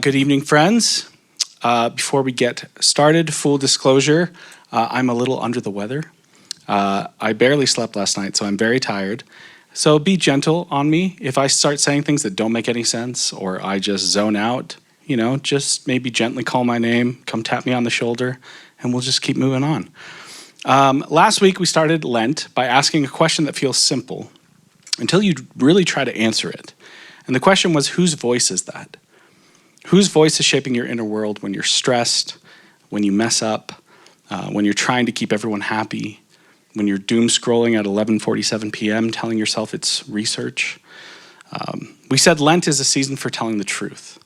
Good evening, friends. Before we get started, full disclosure, I'm a little under the weather. I barely slept last night, so I'm very tired. So be gentle on me. If I start saying things that don't make any sense or I just zone out, just maybe gently call my name, come tap me on the shoulder, and we'll just keep moving on. Last week, we started Lent by asking a question that feels simple until you really try to answer it. And the question was, whose voice is that? Whose voice is shaping your inner world when you're stressed, when you mess up, when you're trying to keep everyone happy, when you're doom scrolling at 11:47 p.m. telling yourself it's research? We said Lent is a season for telling the truth,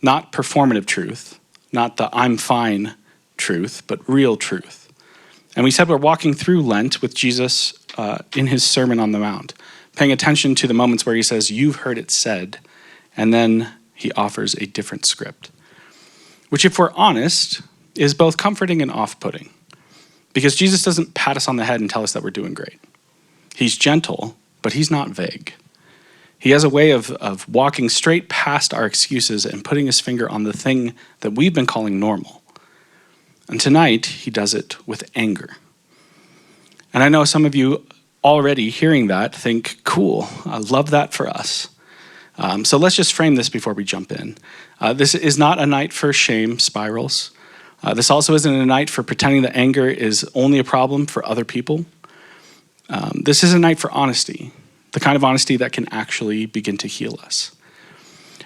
not performative truth, not the I'm fine truth, but real truth. And we said we're walking through Lent with Jesus in his Sermon on the Mount, paying attention to the moments where he says, "You've heard it said," and then he offers a different script, which, if we're honest, is both comforting and off-putting, because Jesus doesn't pat us on the head and tell us that we're doing great. He's gentle, but he's not vague. He has a way of walking straight past our excuses and putting his finger on the thing that we've been calling normal. And tonight, he does it with anger. And I know some of you already hearing that think, cool, I love that for us. So let's just frame this before we jump in. This is not a night for shame spirals. This also isn't a night for pretending that anger is only a problem for other people. This is a night for honesty, the kind of honesty that can actually begin to heal us.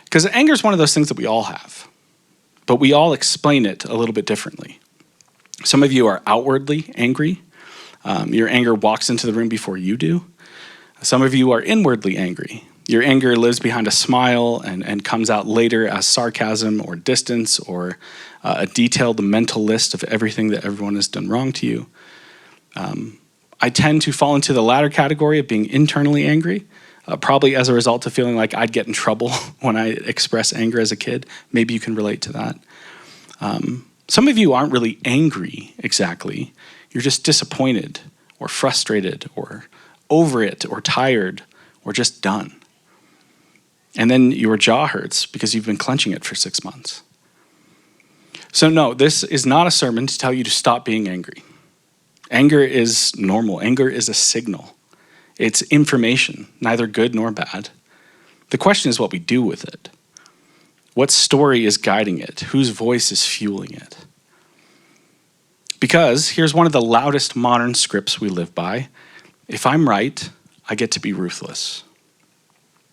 Because anger is one of those things that we all have, but we all explain it a little bit differently. Some of you are outwardly angry. Your anger walks into the room before you do. Some of you are inwardly angry. Your anger lives behind a smile and comes out later as sarcasm or distance or a detailed mental list of everything that everyone has done wrong to you. I tend to fall into the latter category of being internally angry, probably as a result of feeling like I'd get in trouble when I express anger as a kid. Maybe you can relate to that. Some of you aren't really angry exactly. You're just disappointed or frustrated or over it or tired or just done. And then your jaw hurts because you've been clenching it for 6 months. So no, this is not a sermon to tell you to stop being angry. Anger is normal. Anger is a signal. It's information, neither good nor bad. The question is what we do with it. What story is guiding it? Whose voice is fueling it? Because here's one of the loudest modern scripts we live by. If I'm right, I get to be ruthless.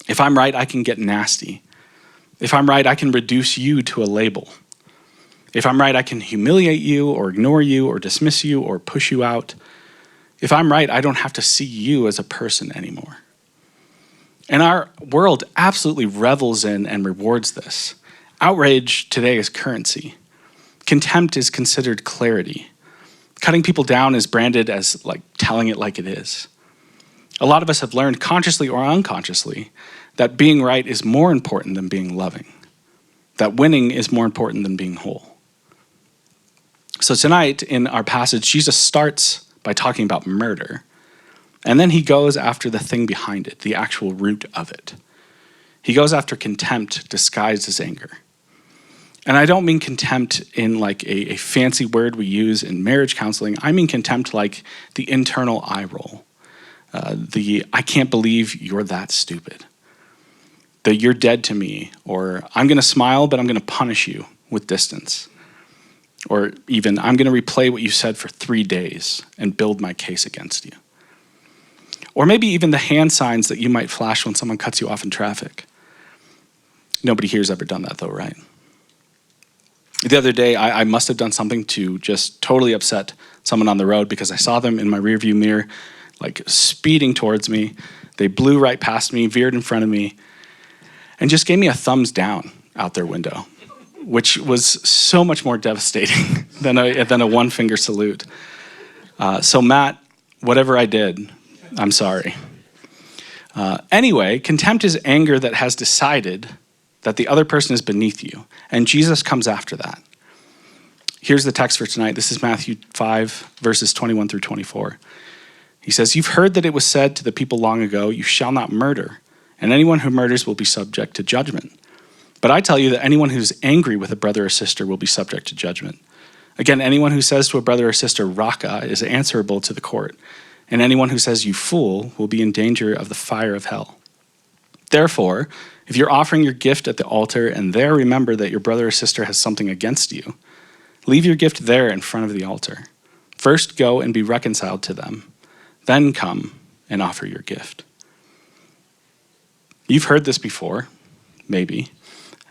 If I'm right, I can get nasty. If I'm right, I can reduce you to a label. If I'm right, I can humiliate you or ignore you or dismiss you or push you out. If I'm right, I don't have to see you as a person anymore. And our world absolutely revels in and rewards this. Outrage today is currency. Contempt is considered clarity. Cutting people down is branded as like telling it like it is. A lot of us have learned consciously or unconsciously that being right is more important than being loving, that winning is more important than being whole. So tonight in our passage, Jesus starts by talking about murder, and then he goes after the thing behind it, the actual root of it. He goes after contempt disguised as anger. And I don't mean contempt in like a fancy word we use in marriage counseling. I mean contempt like the internal eye roll. I can't believe you're that stupid. The you're dead to me, or I'm going to smile, but I'm going to punish you with distance. Or even, I'm going to replay what you said for 3 days and build my case against you. Or maybe even the hand signs that you might flash when someone cuts you off in traffic. Nobody here's ever done that though, right? The other day, I must have done something to just totally upset someone on the road because I saw them in my rearview mirror like speeding towards me. They blew right past me, veered in front of me, and just gave me a thumbs down out their window, which was so much more devastating than a one-finger salute. So Matt, whatever I did, I'm sorry. Anyway, contempt is anger that has decided that the other person is beneath you, and Jesus comes after that. Here's the text for tonight. This is Matthew 5, verses 21 through 24. He says, "You've heard that it was said to the people long ago, 'You shall not murder, and anyone who murders will be subject to judgment.' But I tell you that anyone who's angry with a brother or sister will be subject to judgment. Again, anyone who says to a brother or sister, Raka, is answerable to the court. And anyone who says, you fool, will be in danger of the fire of hell. Therefore, if you're offering your gift at the altar and there remember that your brother or sister has something against you, leave your gift there in front of the altar. First go and be reconciled to them. Then come and offer your gift. You've heard this before, maybe.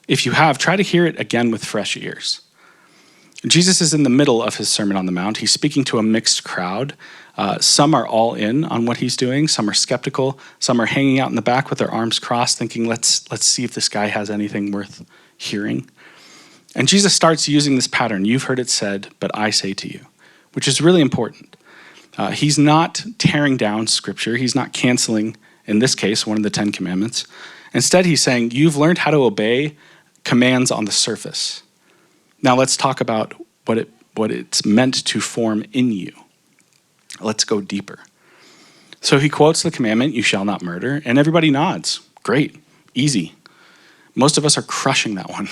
If you have, try to hear it again with fresh ears. Jesus is in the middle of his Sermon on the Mount. He's speaking to a mixed crowd. Some are all in on what he's doing. Some are skeptical. Some are hanging out in the back with their arms crossed, thinking, let's see if this guy has anything worth hearing. And Jesus starts using this pattern. You've heard it said, but I say to you, which is really important. He's not tearing down Scripture. He's not canceling, in this case, one of the 10 Commandments. Instead, he's saying, you've learned how to obey commands on the surface. Now let's talk about what it's meant to form in you. Let's go deeper. So he quotes the commandment, you shall not murder, and everybody nods. Great, easy. Most of us are crushing that one.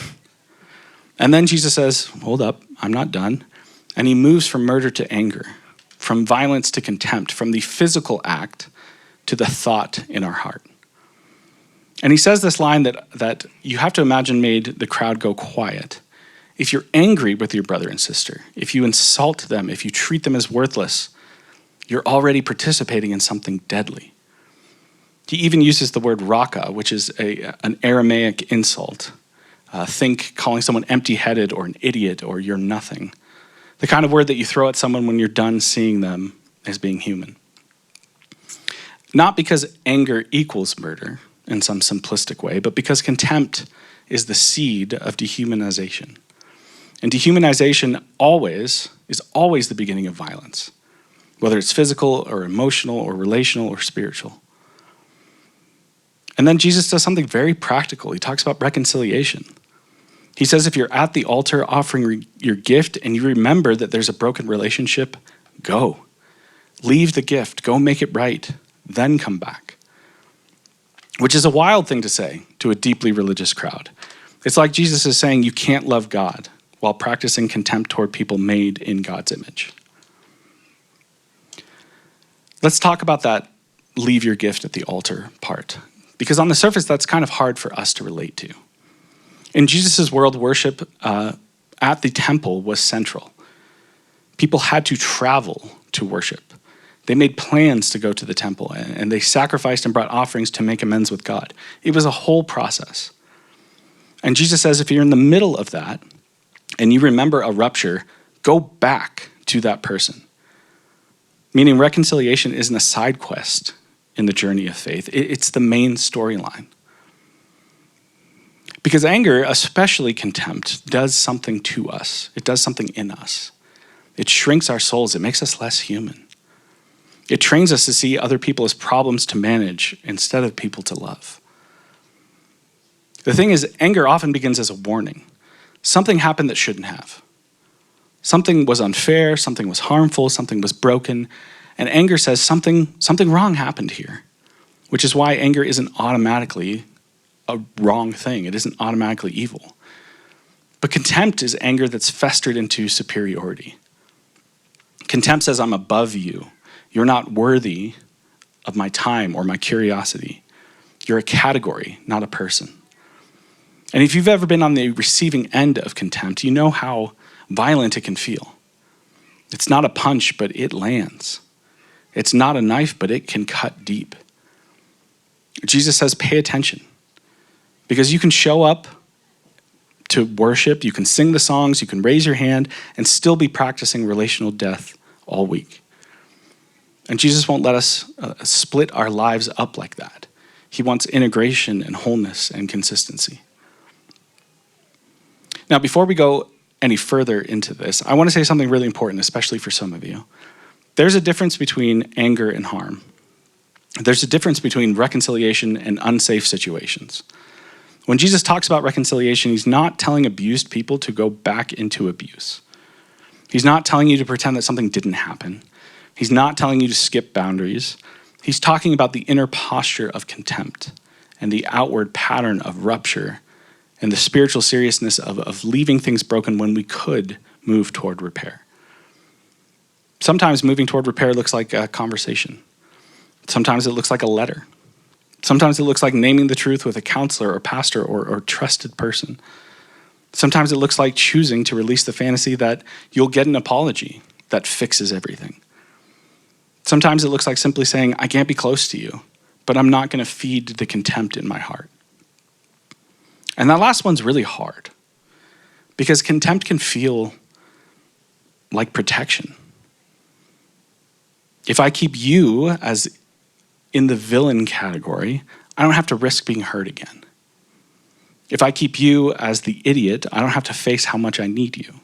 And then Jesus says, hold up, I'm not done. And he moves from murder to anger, from violence to contempt, from the physical act to the thought in our heart. And he says this line that you have to imagine made the crowd go quiet. If you're angry with your brother and sister, if you insult them, if you treat them as worthless, you're already participating in something deadly. He even uses the word raka, which is an Aramaic insult. Think calling someone empty-headed or an idiot or you're nothing. The kind of word that you throw at someone when you're done seeing them as being human. Not because anger equals murder in some simplistic way, but because contempt is the seed of dehumanization. And dehumanization is always the beginning of violence, whether it's physical or emotional or relational or spiritual. And then Jesus does something very practical. He talks about reconciliation. He says if you're at the altar offering your gift and you remember that there's a broken relationship, go. Leave the gift, go make it right, then come back. Which is a wild thing to say to a deeply religious crowd. It's like Jesus is saying you can't love God while practicing contempt toward people made in God's image. Let's talk about that leave your gift at the altar part, because on the surface, that's kind of hard for us to relate to. In Jesus' world, worship at the temple was central. People had to travel to worship. They made plans to go to the temple, and they sacrificed and brought offerings to make amends with God. It was a whole process. And Jesus says if you're in the middle of that, and you remember a rupture, go back to that person. Meaning reconciliation isn't a side quest in the journey of faith. It's the main storyline. Because anger, especially contempt, does something to us. It does something in us. It shrinks our souls. It makes us less human. It trains us to see other people as problems to manage instead of people to love. The thing is, anger often begins as a warning. Something happened that shouldn't have. Something was unfair, something was harmful, something was broken, and anger says something wrong happened here, which is why anger isn't automatically a wrong thing. It isn't automatically evil. But contempt is anger that's festered into superiority. Contempt says, I'm above you. You're not worthy of my time or my curiosity. You're a category, not a person. And if you've ever been on the receiving end of contempt, you know how violent it can feel. It's not a punch, but it lands. It's not a knife, but it can cut deep. Jesus says, pay attention. Because you can show up to worship, you can sing the songs, you can raise your hand, and still be practicing relational death all week. And Jesus won't let us split our lives up like that. He wants integration and wholeness and consistency. Now, before we go any further into this, I want to say something really important, especially for some of you. There's a difference between anger and harm. There's a difference between reconciliation and unsafe situations. When Jesus talks about reconciliation, he's not telling abused people to go back into abuse. He's not telling you to pretend that something didn't happen. He's not telling you to skip boundaries. He's talking about the inner posture of contempt and the outward pattern of rupture and the spiritual seriousness of leaving things broken when we could move toward repair. Sometimes moving toward repair looks like a conversation. Sometimes it looks like a letter. Sometimes it looks like naming the truth with a counselor or pastor or trusted person. Sometimes it looks like choosing to release the fantasy that you'll get an apology that fixes everything. Sometimes it looks like simply saying, I can't be close to you, but I'm not going to feed the contempt in my heart. And that last one's really hard because contempt can feel like protection. If I keep you as in the villain category, I don't have to risk being hurt again. If I keep you as the idiot, I don't have to face how much I need you.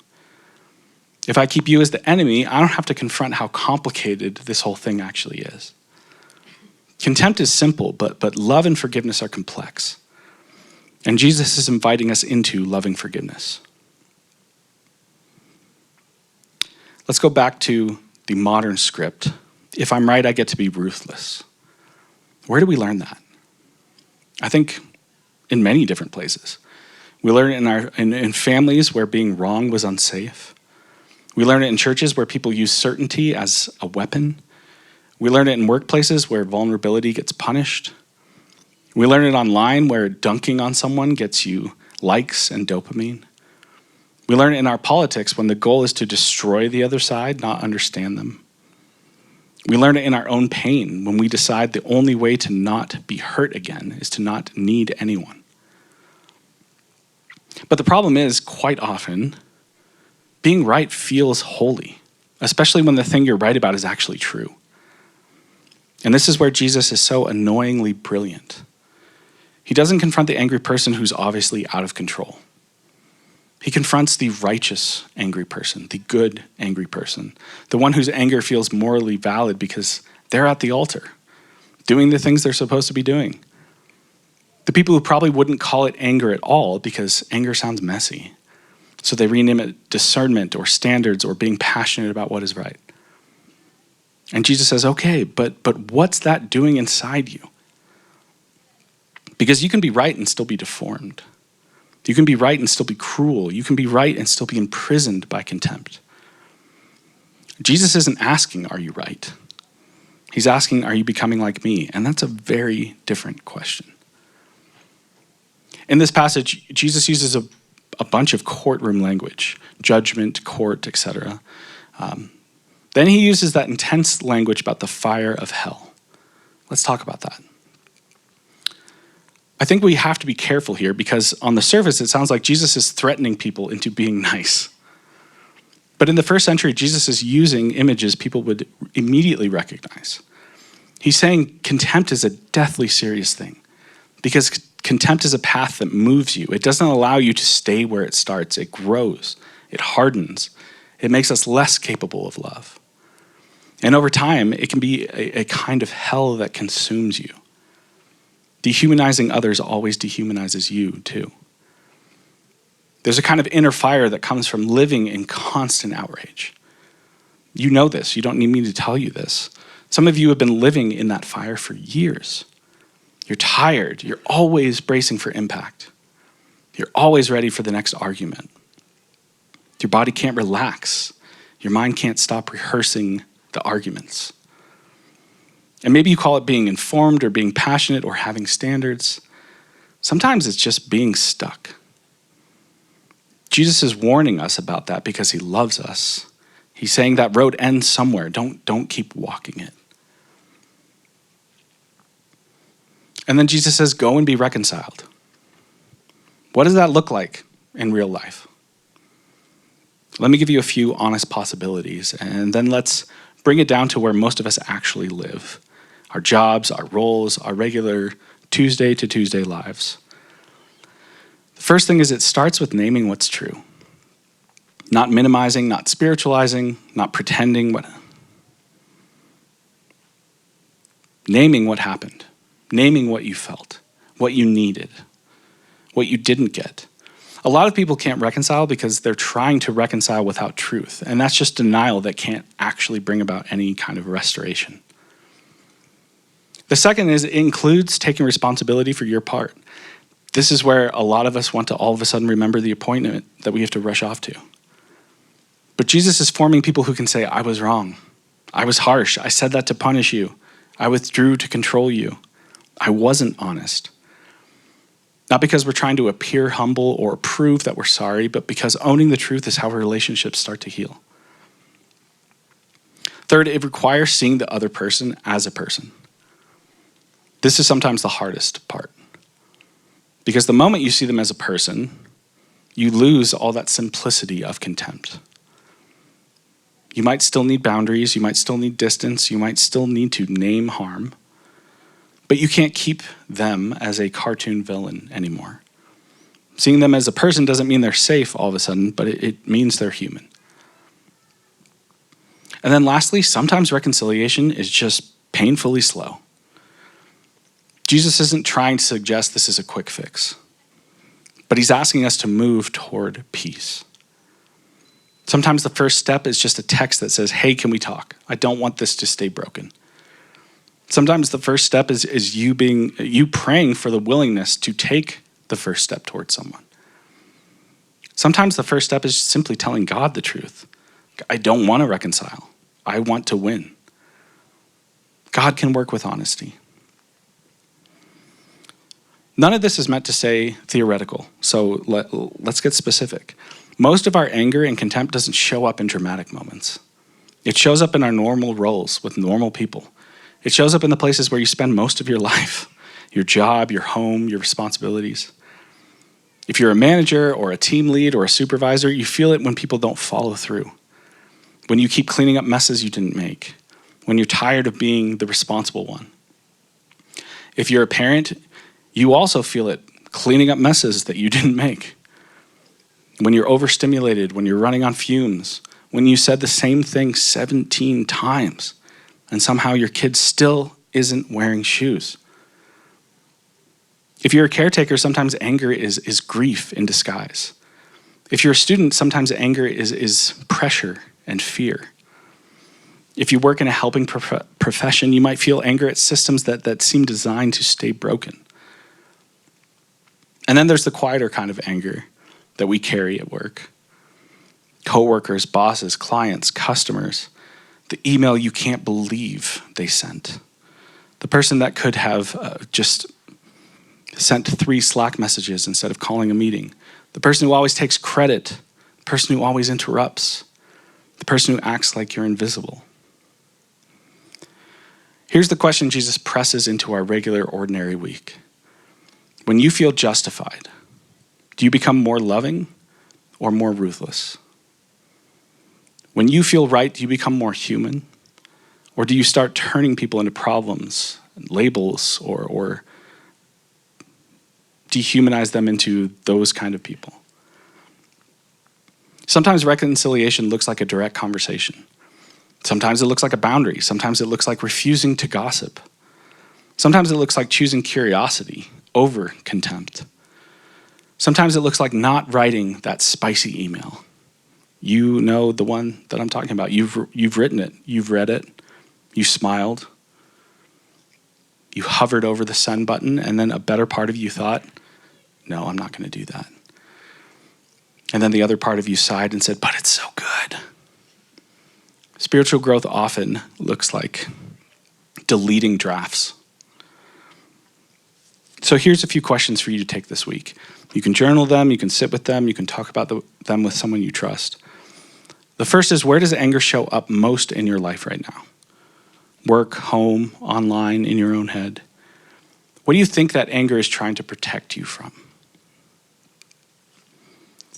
If I keep you as the enemy, I don't have to confront how complicated this whole thing actually is. Contempt is simple, but love and forgiveness are complex. And Jesus is inviting us into loving forgiveness. Let's go back to the modern script. If I'm right, I get to be ruthless. Where do we learn that? I think in many different places. We learn it in families where being wrong was unsafe. We learn it in churches where people use certainty as a weapon. We learn it in workplaces where vulnerability gets punished. We learn it online where dunking on someone gets you likes and dopamine. We learn it in our politics when the goal is to destroy the other side, not understand them. We learn it in our own pain when we decide the only way to not be hurt again is to not need anyone. But the problem is, quite often, being right feels holy, especially when the thing you're right about is actually true. And this is where Jesus is so annoyingly brilliant. He doesn't confront the angry person who's obviously out of control. He confronts the righteous angry person, the good angry person, the one whose anger feels morally valid because they're at the altar, doing the things they're supposed to be doing. The people who probably wouldn't call it anger at all because anger sounds messy. So they rename it discernment or standards or being passionate about what is right. And Jesus says, okay, but what's that doing inside you? Because you can be right and still be deformed. You can be right and still be cruel. You can be right and still be imprisoned by contempt. Jesus isn't asking, are you right? He's asking, are you becoming like me? And that's a very different question. In this passage, Jesus uses a bunch of courtroom language, judgment, court, etc. Then he uses that intense language about the fire of hell. Let's talk about that. I think we have to be careful here because on the surface, it sounds like Jesus is threatening people into being nice. But in the first century, Jesus is using images people would immediately recognize. He's saying contempt is a deathly serious thing because contempt is a path that moves you. It doesn't allow you to stay where it starts. It grows. It hardens. It makes us less capable of love. And over time, it can be a kind of hell that consumes you. Dehumanizing others always dehumanizes you too. There's a kind of inner fire that comes from living in constant outrage. You know this. You don't need me to tell you this. Some of you have been living in that fire for years. You're tired. You're always bracing for impact. You're always ready for the next argument. Your body can't relax. Your mind can't stop rehearsing the arguments. And maybe you call it being informed or being passionate or having standards. Sometimes it's just being stuck. Jesus is warning us about that because he loves us. He's saying that road ends somewhere. Don't keep walking it. And then Jesus says, go and be reconciled. What does that look like in real life? Let me give you a few honest possibilities, and then let's bring it down to where most of us actually live. Our jobs, our roles, our regular Tuesday to Tuesday lives. The first thing is it starts with naming what's true. Not minimizing, not spiritualizing, not pretending. Naming what happened. Naming what you felt, what you needed, what you didn't get. A lot of people can't reconcile because they're trying to reconcile without truth. And that's just denial that can't actually bring about any kind of restoration. The second is it includes taking responsibility for your part. This is where a lot of us want to all of a sudden remember the appointment that we have to rush off to. But Jesus is forming people who can say, I was wrong. I was harsh. I said that to punish you. I withdrew to control you. I wasn't honest. Not because we're trying to appear humble or prove that we're sorry, but because owning the truth is how relationships start to heal. Third, it requires seeing the other person as a person. This is sometimes the hardest part. Because the moment you see them as a person, you lose all that simplicity of contempt. You might still need boundaries, you might still need distance, you might still need to name harm, but you can't keep them as a cartoon villain anymore. Seeing them as a person doesn't mean they're safe all of a sudden, but it means they're human. And then lastly, sometimes reconciliation is just painfully slow. Jesus isn't trying to suggest this is a quick fix, but he's asking us to move toward peace. Sometimes the first step is just a text that says, hey, can we talk? I don't want this to stay broken. Sometimes the first step is you praying for the willingness to take the first step towards someone. Sometimes the first step is simply telling God the truth. I don't want to reconcile. I want to win. God can work with honesty. None of this is meant to say theoretical, so let's get specific. Most of our anger and contempt doesn't show up in dramatic moments. It shows up in our normal roles with normal people. It shows up in the places where you spend most of your life, your job, your home, your responsibilities. If you're a manager or a team lead or a supervisor, you feel it when people don't follow through, when you keep cleaning up messes you didn't make, when you're tired of being the responsible one. If you're a parent, you also feel it cleaning up messes that you didn't make. When you're overstimulated, when you're running on fumes, when you said the same thing 17 times, and somehow your kid still isn't wearing shoes. If you're a caretaker, sometimes anger is grief in disguise. If you're a student, sometimes anger is pressure and fear. If you work in a helping profession, you might feel anger at systems that seem designed to stay broken. And then there's the quieter kind of anger that we carry at work. Coworkers, bosses, clients, customers, the email you can't believe they sent. The person that could have just sent 3 Slack messages instead of calling a meeting. The person who always takes credit. The person who always interrupts. The person who acts like you're invisible. Here's the question Jesus presses into our regular, ordinary week. When you feel justified, do you become more loving or more ruthless? When you feel right, do you become more human? Or do you start turning people into problems, labels, or dehumanize them into those kind of people? Sometimes reconciliation looks like a direct conversation. Sometimes it looks like a boundary. Sometimes it looks like refusing to gossip. Sometimes it looks like choosing curiosity over contempt. Sometimes it looks like not writing that spicy email. You know the one that I'm talking about. You've written it. You've read it. You smiled. You hovered over the send button, and then a better part of you thought, no, I'm not going to do that. And then the other part of you sighed and said, but it's so good. Spiritual growth often looks like deleting drafts. So here's a few questions for you to take this week. You can journal them, you can sit with them, you can talk about them with someone you trust. The first is, where does anger show up most in your life right now? Work, home, online, in your own head. What do you think that anger is trying to protect you from?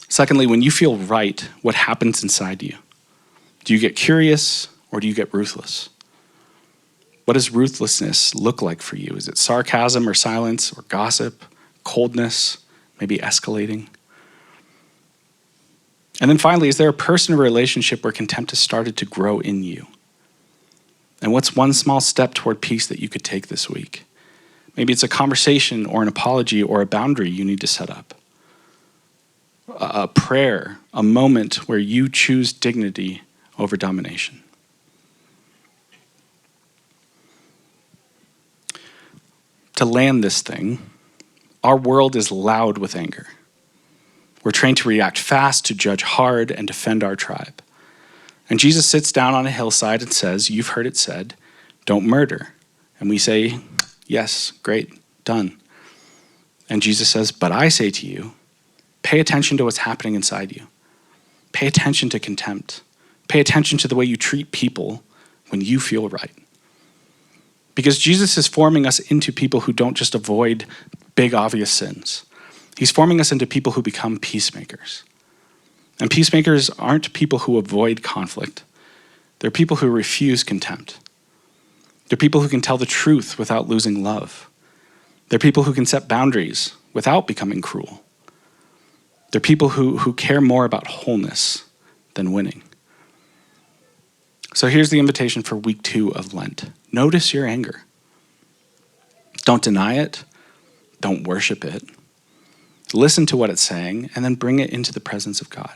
Secondly, when you feel right, what happens inside you? Do you get curious or do you get ruthless? What does ruthlessness look like for you? Is it sarcasm or silence or gossip, coldness, maybe escalating? And then finally, is there a person or relationship where contempt has started to grow in you? And what's one small step toward peace that you could take this week? Maybe it's a conversation or an apology or a boundary you need to set up. A prayer, a moment where you choose dignity over domination. To land this thing, Our world is loud with anger. We're trained to react fast, to judge hard, and defend our tribe. And Jesus sits down on a hillside and says, you've heard it said, don't murder. And we say, yes, great, done. And Jesus says, but I say to you, pay attention to what's happening inside you. Pay attention to contempt. Pay attention to the way you treat people when you feel right. Because Jesus is forming us into people who don't just avoid big, obvious sins. He's forming us into people who become peacemakers. And peacemakers aren't people who avoid conflict. They're people who refuse contempt. They're people who can tell the truth without losing love. They're people who can set boundaries without becoming cruel. They're people who care more about wholeness than winning. So here's the invitation for week 2 of Lent. Notice your anger. Don't deny it. Don't worship it. Listen to what it's saying, and then bring it into the presence of God.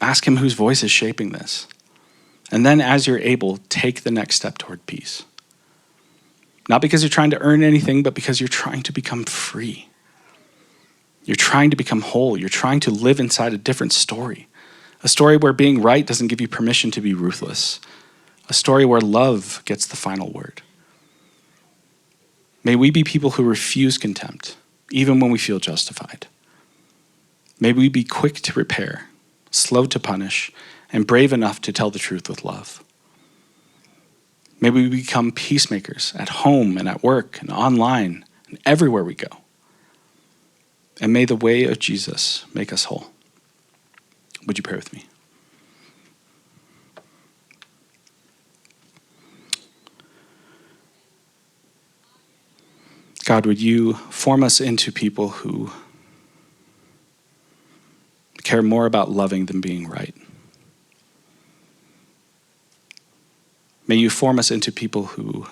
Ask him whose voice is shaping this. And then as you're able, take the next step toward peace. Not because you're trying to earn anything, but because you're trying to become free. You're trying to become whole. You're trying to live inside a different story. A story where being right doesn't give you permission to be ruthless. A story where love gets the final word. May we be people who refuse contempt, even when we feel justified. May we be quick to repair, slow to punish, and brave enough to tell the truth with love. May we become peacemakers at home and at work and online and everywhere we go. And may the way of Jesus make us whole. Would you pray with me? God, would you form us into people who care more about loving than being right? May you form us into people who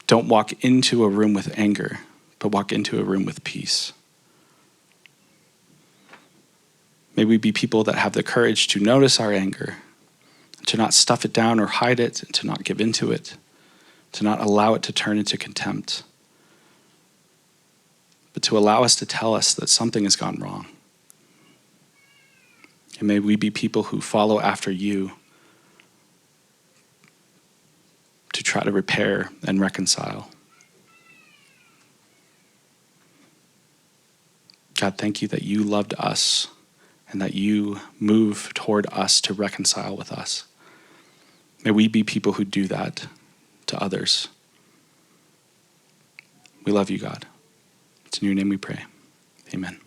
don't walk into a room with anger, but walk into a room with peace. May we be people that have the courage to notice our anger, to not stuff it down or hide it, and to not give into it, to not allow it to turn into contempt, but to allow us to tell us that something has gone wrong. And may we be people who follow after you to try to repair and reconcile. God, thank you that you loved us and that you move toward us to reconcile with us. May we be people who do that to others. We love you, God. It's in your name we pray. Amen.